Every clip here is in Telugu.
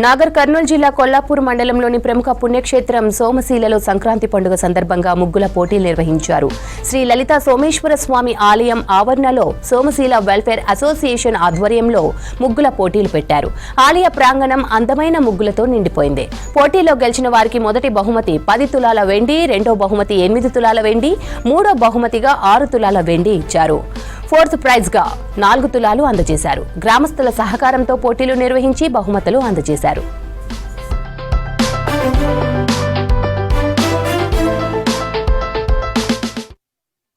నాగర్ కర్నూలు జిల్లా కొల్లాపూర్ మండలంలోని ప్రముఖ పుణ్యక్షేత్రం సోమశీలలో సంక్రాంతి పండుగ సందర్భంగా ముగ్గుల పోటీలు నిర్వహించారు. శ్రీ లలిత సోమేశ్వర స్వామి ఆలయం ఆవరణలో సోమశీల వెల్ఫేర్ అసోసియేషన్ ఆధ్వర్యంలో ముగ్గుల పోటీలు పెట్టారు. ఆలయ ప్రాంగణం అందమైన ముగ్గులతో నిండిపోయింది. పోటీలో గెలిచిన వారికి మొదటి బహుమతి 10 తులాల వెండి, రెండో బహుమతి 8 తులాల వెండి, మూడో బహుమతిగా 6 తులాల వెండి ఇచ్చారు. ఫోర్త్ ప్రైజ్ గా 4 తులాలు అందజేశారు. గ్రామస్తుల సహకారంతో పోటీలు నిర్వహించి బహుమతులు అందజేశారు.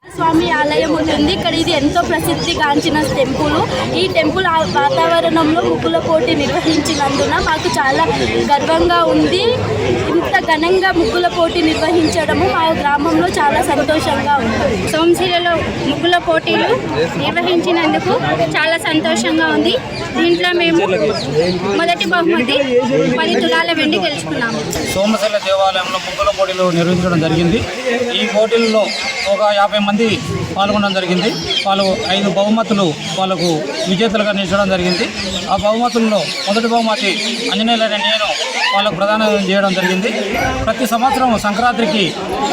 స్వామి ఆలయం ఉంటుంది. ఇక్కడ ఇది ఎంతో ప్రసిద్ధిగాంచిన టెంపుల్. ఈ టెంపుల్ వాతావరణంలో ముగ్గుల పోటీ నిర్వహించినందున మాకు చాలా గర్వంగా ఉంది. ఇంత ఘనంగా ముగ్గుల పోటీ నిర్వహించడము మా గ్రామంలో చాలా సంతోషంగా ఉంది. సోమశీలలో ముగ్గుల పోటీలు నిర్వహించినందుకు చాలా సంతోషంగా ఉంది. దీంట్లో మేము మొదటి బహుమతి 10 తులాల వెండి గెలుచుకున్నాము. సోమశీల దేవాలయంలో ముగ్గుల పోటీలు నిర్వహించడం జరిగింది. ఈ పోటీల్లో ఒక 50 మంది పాల్గొనడం జరిగింది. వాళ్ళు 5 బహుమతులు వాళ్ళకు విజేతలుగా నిలిచడం జరిగింది. ఆ బహుమతుల్లో మొదటి బహుమతి ఆంజనేయులనే నేను వాళ్ళకు ప్రదానం చేయడం జరిగింది. ప్రతి సంవత్సరం సంక్రాంతికి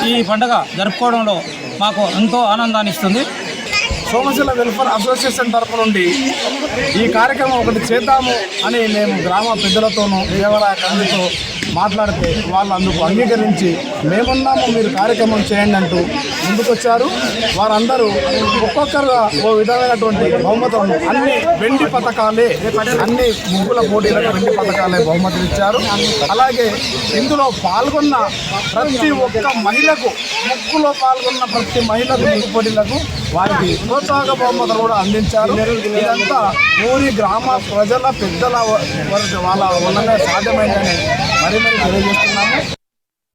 ఈ పండుగ జరుపుకోవడంలో మాకు ఎంతో ఆనందాన్ని ఇస్తుంది. సోమశీల వెల్ఫేర్ అసోసియేషన్ తరఫు నుండి ఈ కార్యక్రమం ఒకటి చేద్దాము అని మేము గ్రామ పెద్దలతోనూ దేవాలయ కమిటీతో మాట్లాడితే వాళ్ళు అందుకు అంగీకరించి మేమున్నాము, మీరు కార్యక్రమం చేయండి అంటూ ముందుకొచ్చారు. వారందరూ ఒక్కొక్కరుగా ఓ విధమైనటువంటి బహుమతులను అన్ని వెండి పథకాలే, అన్ని ముగ్గుల పోటీలకు వెండి పథకాలే బహుమతులు ఇచ్చారు. అలాగే ఇందులో పాల్గొన్న ప్రతి ఒక్క మహిళకు, ముగ్గులో పాల్గొన్న ప్రతి మహిళకు ముగ్గు పోటీలకు వారికి ప్రోత్సాహక బహుమతులు కూడా అందించారు. ఇదంతా ఊరి గ్రామ ప్రజల పెద్దల వాళ్ళ వల్లనే సాధ్యమైందని మరి తెలియజేస్తున్నాము.